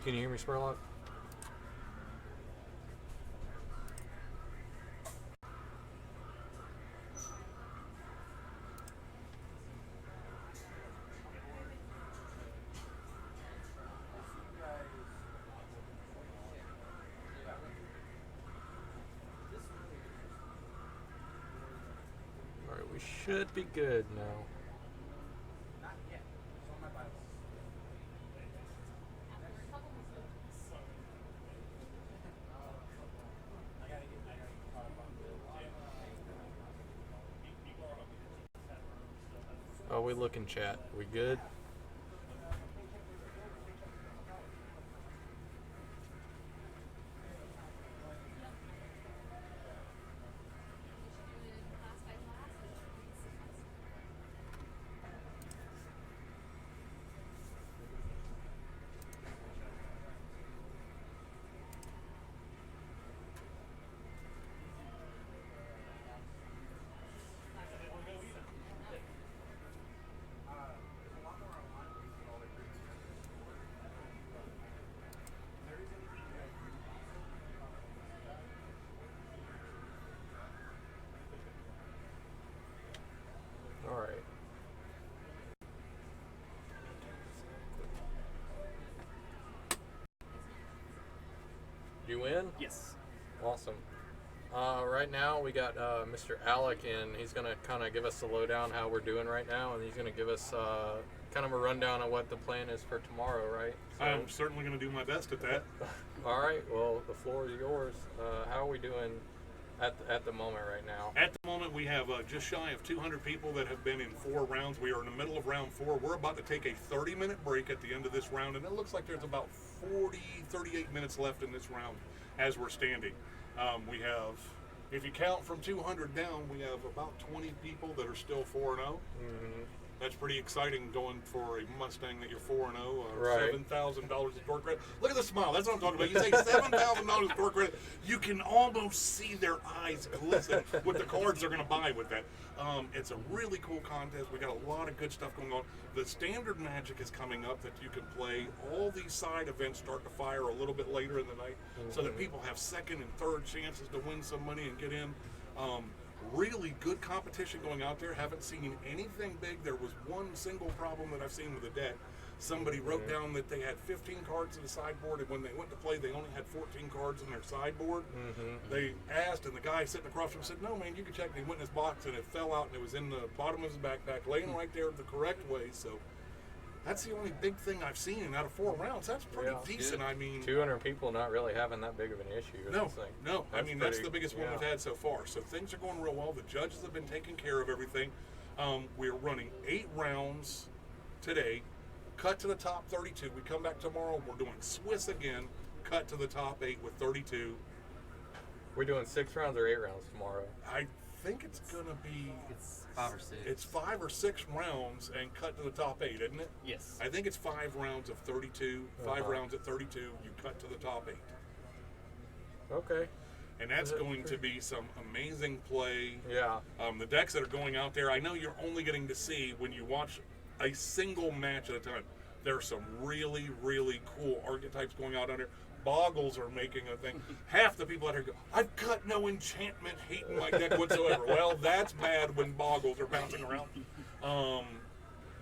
Can you hear me, Spurlock? All right, we should be good now. Oh, we look in chat. We good? All right. You win? Yes. Awesome. Right now we got Mr. Alec in. He's going to kind of give us the lowdown how we're doing right now, and he's going to give us kind of a rundown of what the plan is for tomorrow, right? So, I'm certainly going to do my best at that. all right. Well, the floor is yours. How are we doing at the moment right now? At the moment, we have just shy of 200 people that have been in 4 rounds. We are in the middle of round 4. We're about to take a 30-minute break at the end of this round, and it looks like there's about 38 minutes left in this round as we're standing. We have, if you count from 200 down, we have about 20 people that are still 4-0. Mm-hmm. That's pretty exciting going for a Mustang that you're 4-0, Right. $7,000 of torque credit. Look at the smile. That's what I'm talking about. You say $7,000 of torque credit, you can almost see their eyes glisten with the cards they're going to buy with that. It's a really cool contest. We got a lot of good stuff going on. The standard magic is coming up that you can play. All these side events start to fire a little bit later in the night, so that people have second and third chances to win some money and get in. Really good competition going out there. Haven't seen anything big. There was one single problem that I've seen with the deck. Somebody wrote down that they had 15 cards in the sideboard, and when they went to play, they only had 14 cards in their sideboard. They asked, and the guy sitting across from him said, "No, man, you can check." And he went in his box, and it fell out, and it was in the bottom of his backpack, laying right there the correct way. So that's the only big thing I've seen. And out of 4 rounds, that's pretty decent. I mean, 200 people not really having that big of an issue. No. I mean, that's pretty- the biggest one we've had so far. So things are going real well. The judges have been taking care of everything. We're running 8 rounds today. Cut to the top 32. We come back tomorrow. We're doing Swiss again. Cut to the top 8 with 32. We're doing 6 rounds or 8 rounds tomorrow. I think it's gonna be. It's 5 or 6. It's 5 or 6 rounds and cut to the top 8, isn't it? Yes. I think it's 5 rounds of 32. 5 rounds at 32. You cut to the top 8. Okay. And that's going to be some amazing play. Yeah. The decks that are going out there, I know you're only getting to see when you watch a single match at a time. There's some really, really cool archetypes going out there. Boggles are making a thing. Half the people out here go, "I've got no enchantment hating my deck whatsoever." Well, that's bad when Boggles are bouncing around.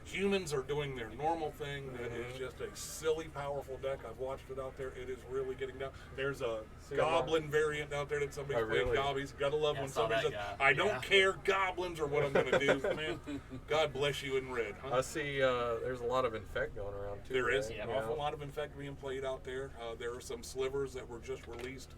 Humans are doing their normal thing. That is just a silly, powerful deck. I've watched it out there. It is really getting down. There's a goblin variant out there that somebody's playing gobbies. Gotta love when somebody says, "I don't care, goblins are what I'm going to do." Man, God bless you in red. Huh? I see there's a lot of infect going around too. There is right? an awful lot of infect being played out there. There are some slivers that were just released.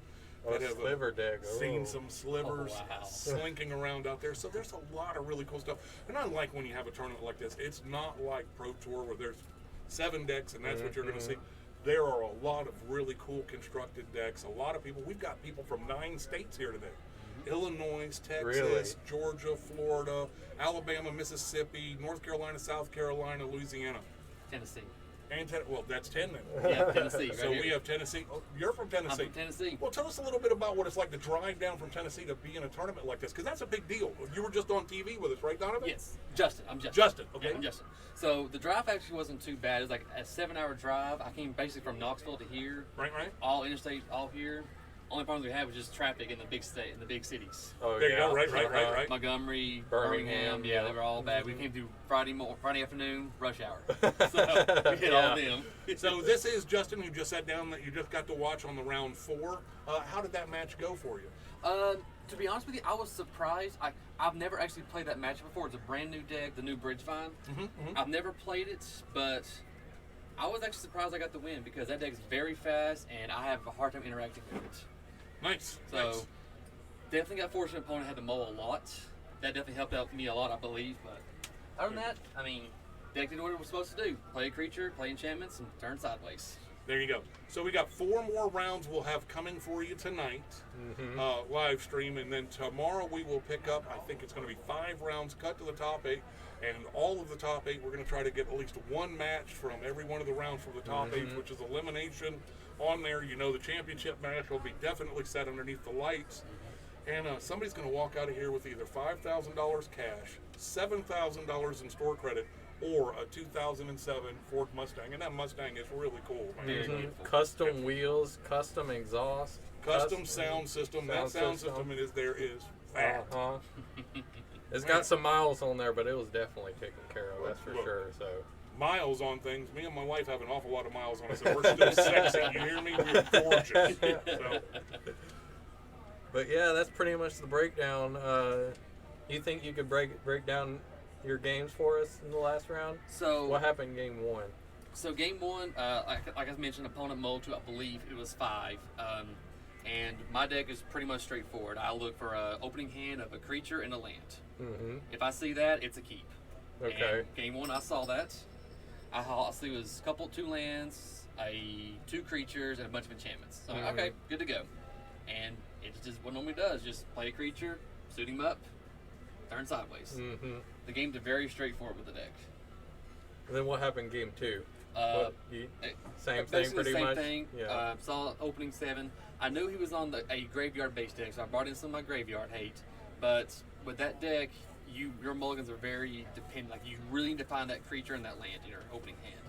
That have sliver deck. Seen some slivers wow. slinking around out there. So there's a lot of really cool stuff. And I like when you have a tournament like this. It's not like Pro Tour where there's 7 decks and that's what you're going to see. There are a lot of really cool constructed decks. A lot of people. We've got people from 9 states here today. Illinois, Texas, Georgia, Florida, Alabama, Mississippi, North Carolina, South Carolina, Louisiana. Tennessee. And well, that's 10 then. Yeah, Tennessee. So we have Tennessee. Oh, you're from Tennessee. I'm from Tennessee. Well, tell us a little bit about what it's like to drive down from Tennessee to be in a tournament like this, because that's a big deal. You were just on TV with us, right, Donovan? Yes. Justin. I'm Justin. Justin, okay. Yeah, I'm Justin. So the drive actually wasn't too bad. It was like a 7-hour drive. I came basically from Knoxville to here, Right. all interstate, all here. Only problems we had was just traffic in the big state, in the big cities. Oh, There you yeah. go. Right. Montgomery, Birmingham, yeah, they yeah. were all bad. We came through Friday afternoon, rush hour. So we hit all of them. So this is Justin, who just sat down that you just got to watch on the round 4. How did that match go for you? To be honest with you, I was surprised. I've never actually played that match before. It's a brand new deck, the new Bridgevine. I've never played it, but I was actually surprised I got the win because that deck's very fast and I have a hard time interacting with it. Nice. So nice. definitely got fortunate opponent had to mow a lot. That definitely helped out me a lot, I believe. But other than that, I mean, deck did what it was supposed to do: play a creature, play enchantments, and turn sideways. There you go. So we got 4 more rounds we'll have coming for you tonight, live stream, and then tomorrow we will pick up. I think it's going to be 5 rounds cut to the top 8, and all of the top 8 we're going to try to get at least 1 match from every one of the rounds from the top 8, which is elimination. On there, you know, the championship match will be definitely set underneath the lights, and somebody's going to walk out of here with either $5,000 cash, $7,000 in store credit, or a 2007 Ford Mustang, and that Mustang is really cool. Man. Custom wheels, custom exhaust, Custom sound system. That sound system is fat. It's got some miles on there, but it was definitely taken care of. That's for sure. So miles on things. Me and my wife have an awful lot of miles on us, and we're still sexy. You hear me? We're gorgeous. So, but yeah, that's pretty much the breakdown. You think you could break down your games for us in the last round? So What happened in game 1? So game 1, like I mentioned, opponent mulled to, I believe it was 5. And my deck is pretty much straightforward. I look for an opening hand of a creature and a land. If I see that, it's a keep. Okay. And game 1, I saw that. I see it was 2 lands, 2 creatures, and a bunch of enchantments. So okay, good to go. And it's just what it normally does: just play a creature, suit him up, turn sideways. The game's very straightforward with the deck. And then what happened in game 2? Same thing, Basically pretty same much. thing. Yeah. Saw opening 7. I knew he was on a graveyard base deck, so I brought in some of my graveyard hate. But with that deck, your mulligans are very dependent. Like, you really need to find that creature and that land in your opening hand.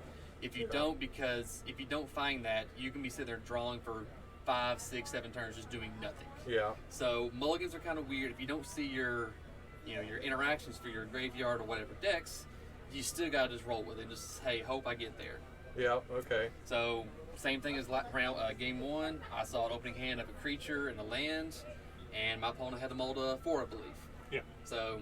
If you don't, because if you don't find that, you can be sitting there drawing for 5, 6, 7 turns just doing nothing. Yeah. So mulligans are kind of weird. If you don't see your interactions for your graveyard or whatever decks, you still gotta just roll with it and just, hey, hope I get there. Yeah. Okay. So same thing as game 1. I saw an opening hand of a creature and a land, and my opponent had to mold a 4, I believe. Yeah. So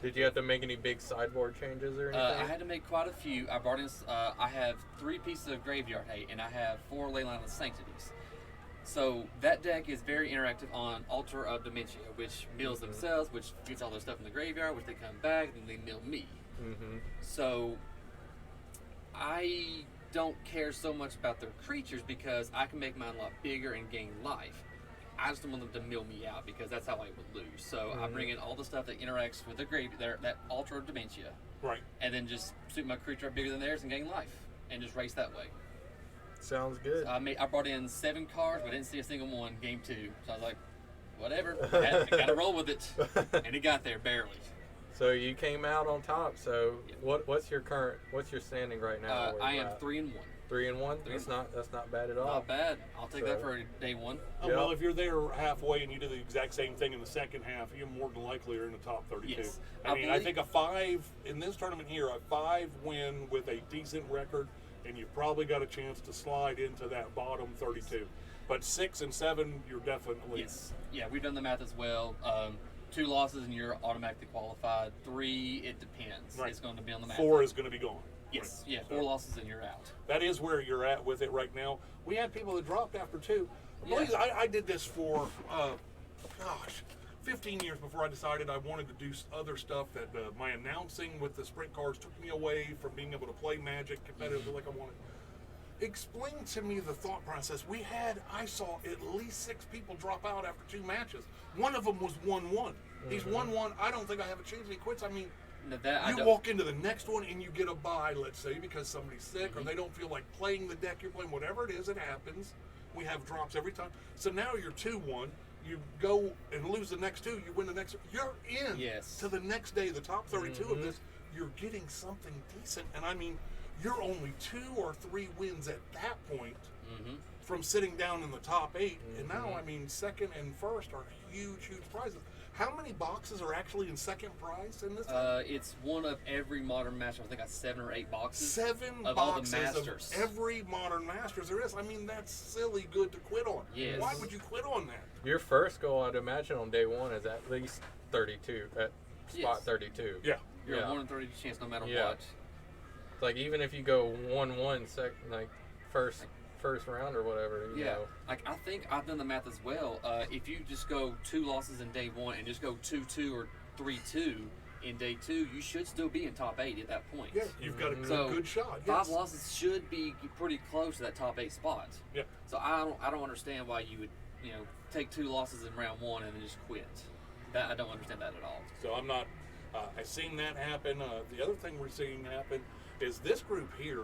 did you have to make any big sideboard changes or anything? I had to make quite a few. I brought in. I have 3 pieces of graveyard hate, and I have 4 Leyline of Sanctities. So that deck is very interactive on Altar of Dementia, which mills themselves, which gets all their stuff in the graveyard, which they come back, and then they mill me. So I don't care so much about their creatures because I can make mine a lot bigger and gain life. I just don't want them to mill me out because that's how I would lose. So I bring in all the stuff that interacts with the that Altar of Dementia. Right. And then just suit my creature up bigger than theirs and gain life. And just race that way. Sounds good. I brought in 7 cards, but didn't see a single one game 2. So I was like, whatever. I gotta roll with it. And it got there barely. So you came out on top. So what's your standing right now? I am 3-1. 3-1. That's not bad at all. Not bad. I'll take that for day 1. Oh, well, if you're there halfway and you do the exact same thing in the second half, you're more than likely are in the top 32. Yes. I think a 5 in this tournament here, a 5 win with a decent record, and you've probably got a chance to slide into that bottom 32. But 6 and 7, you're definitely. Yes. Yeah, we've done the math as well. 2 losses and you're automatically qualified. 3, it depends. Right. It's going to be on the math. 4 is going to be gone. Yes. Right. Yeah, 4 losses and you're out. That is where you're at with it right now. We had people that dropped after 2. Yeah. I did this for, 15 years before I decided I wanted to do other stuff. That my announcing with the sprint cards took me away from being able to play Magic competitively like I wanted. Explain to me the thought process. I saw at least 6 people drop out after 2 matches. One of them was 1-1. He's 1-1. I don't think I have a chance. He quits. I mean, you walk into the next one and you get a bye, let's say, because somebody's sick or they don't feel like playing the deck you're playing. Whatever it is, it happens. We have drops every time. So now you're 2-1. You go and lose the next 2. You win the next. You're in Yes. to the next day, the top 32 of this. you're getting something decent. And I mean, you're only 2 or 3 wins at that point from sitting down in the top 8. And now, I mean, second and first are huge, huge prizes. How many boxes are actually in second prize in this thing? It's one of every modern master. I think that's 7 or 8 boxes. 7 of boxes all the masters. of every modern Masters there is. I mean, that's silly good to quit on. Yes. Why would you quit on that? Your first goal, I'd imagine, on day one is at least 32, at spot Yes. 32. Yeah. You're Yeah. a 1 in 30 chance no matter Yeah. what. Like, even if you go 1-1, like, first round or whatever, you Yeah, know. like I think I've done the math as well. If you just go 2 losses in day 1 and just go 2-2 or 3-2 in day 2, you should still be in top 8 at that point. Yeah, you've got a good, So, good shot. 5 Yes. losses should be pretty close to that top 8 spot. Yeah. So I don't understand why you would take 2 losses in round 1 and then just quit. That I don't understand that at all. So I'm not. I've seen that happen. The other thing we're seeing happen is this group here.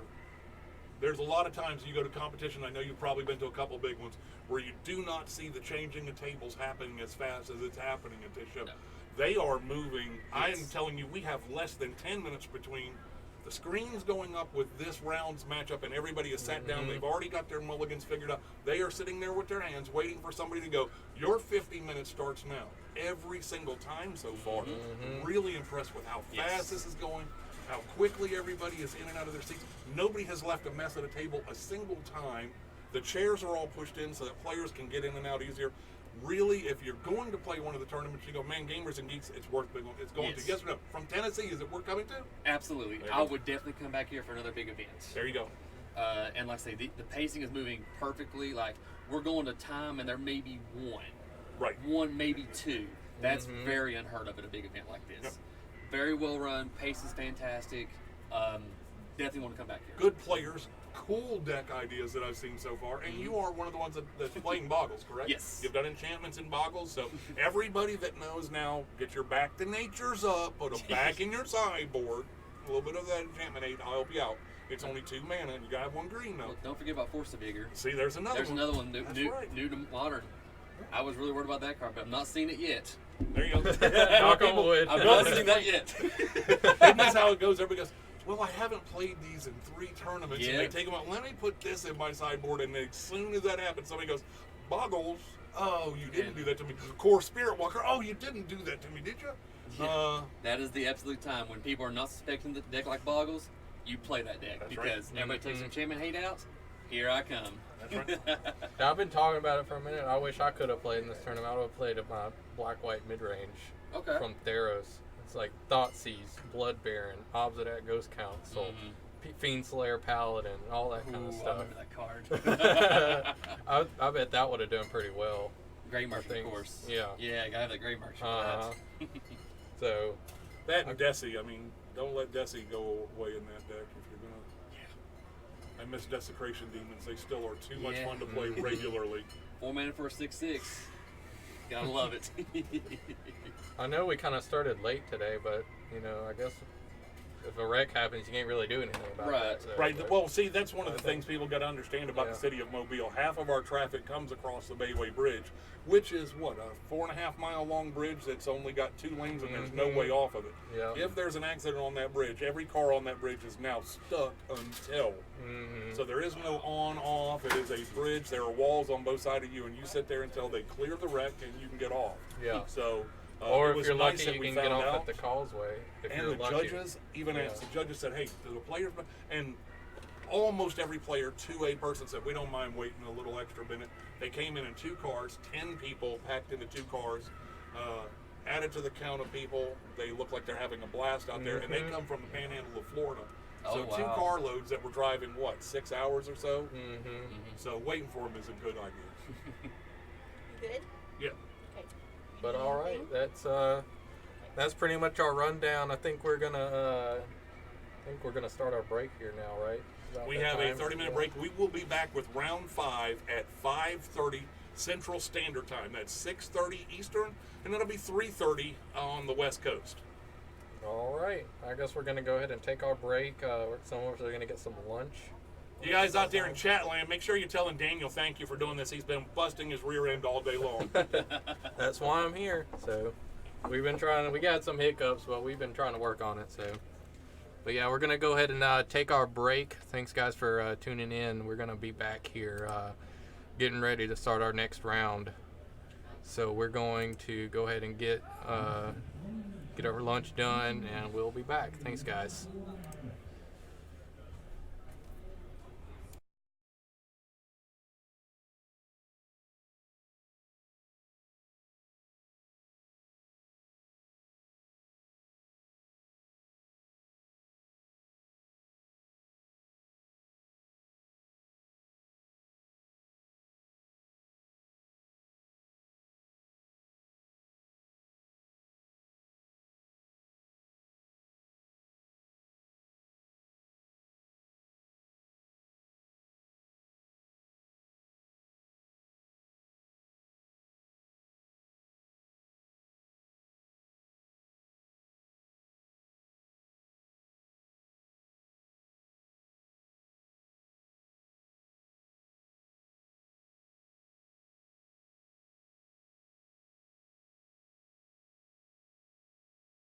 There's a lot of times you go to competition. I know you've probably been to a couple big ones where you do not see the changing of tables happening as fast as it's happening at this show. No. They are moving. I am Yes. telling you, we have less than 10 minutes between the screens going up with this round's matchup, and everybody has sat down. They've already got their mulligans figured out. They are sitting there with their hands waiting for somebody to go, your 50 minutes starts now. Every single time so far. Really impressed with how Yes. fast this is going, how quickly everybody is in and out of their seats. Nobody has left a mess at a table a single time. The chairs are all pushed in so that players can get in and out easier. Really, if you're going to play one of the tournaments, you go, man, Gamers and Geeks, it's worth it's going Yes. to. Yes or no? From Tennessee, is it worth coming to? Absolutely. There you I go. would definitely come back here for another big event. There you go. And like I say, the pacing is moving perfectly. Like, we're going to time and there may be 1. Right. 1, maybe 2. That's very unheard of at a big event like this. Yep. Very well run. Pace is fantastic. Definitely want to come back here. Good players, cool deck ideas that I've seen so far, and you are one of the ones that's playing Boggles, correct? Yes. You've done enchantments in Boggles, so everybody that knows now, get your back to natures up, put them back in your sideboard. A little bit of that enchantment aid, I'll help you out. It's only 2 mana, and you gotta have 1 green though. Well, don't forget about Force of Vigor. See, there's another There's one. another one, That's new, right. new to modern. I was really worried about that card, but I'm not seeing it yet. There you go. Knock on wood. I'm not seeing that yet. Isn't this how it goes? Everybody goes, well, I haven't played these in 3 tournaments. And Yeah. they take them out. Let me put this in my sideboard. And as soon as that happens, somebody goes, Boggles. Oh, you didn't do that to me. Core Spirit Walker. Oh, you didn't do that to me, did you? Yeah. That is the absolute time when people are not suspecting the deck like Boggles. You play that deck That's right. because everybody takes enchantment hate out. Here I come. That's right. Now, I've been talking about it for a minute. I wish I could have played in this tournament. I would have played at my black-white mid-range Okay. from Theros. It's like Thoughtseize, Blood Baron, Obsidian Ghost Council, Fiend Slayer Paladin, all that kind of Ooh, I stuff. remember that card. I bet that would have done pretty well. Gray Merchant, think- of course. yeah. Yeah, gotta have that Gray Merchant Uh-huh. for that. So, That and Desi. I mean, don't let Desi go away in that deck if you're going to. I miss Desecration Demons. They still are too much Yeah. fun to play regularly. 4 mana for a 6/6. Gotta love it. I know we kind of started late today, but, you know, I guess if a wreck happens, you can't really do anything about Right. that. So, Right. but- Well, see, that's one of the things people got to understand about Yeah. the city of Mobile. Half of our traffic comes across the Bayway Bridge, which is what, a 4.5 mile long bridge that's only got 2 lanes and there's no way off of it. Yeah. If there's an accident on that bridge, every car on that bridge is now stuck until. So there is no on off. It is a bridge. There are walls on both sides of you, and you sit there until they clear the wreck and you can get off. Yeah. So. Or it if was you're nice lucky, that you we can found get off out. at the causeway. If And you're the lucky. judges, even Yeah. asked, the judges said, hey, do the players, and almost every player to a person said, we don't mind waiting a little extra minute. They came in 2 cars, 10 people packed into 2 cars, added to the count of people. They look like they're having a blast out there, and they come from the panhandle of Florida. So Oh, 2 wow. car loads that were driving, 6 hours or so? Mm-hmm. So waiting for them is a good idea. You good? Yeah. Okay. But all right, that's pretty much our rundown. I think we're gonna start our break here now, right? About We that have a time? 30-minute Yeah. break. We will be back with round 5 at 5:30 Central Standard Time. That's 6:30 Eastern, and that'll be 3:30 on the West Coast. All right. I guess we're gonna go ahead and take our break. Some of us are gonna get some lunch. You guys out there in chat land, make sure you're telling Daniel thank you for doing this. He's been busting his rear end all day long. That's why I'm here. So we've been trying. We got some hiccups, but we've been trying to work on it. So But yeah, we're gonna go ahead and take our break. Thanks guys for tuning in. We're gonna be back here getting ready to start our next round. So we're going to go ahead and get our lunch done, and we'll be back. Thanks guys.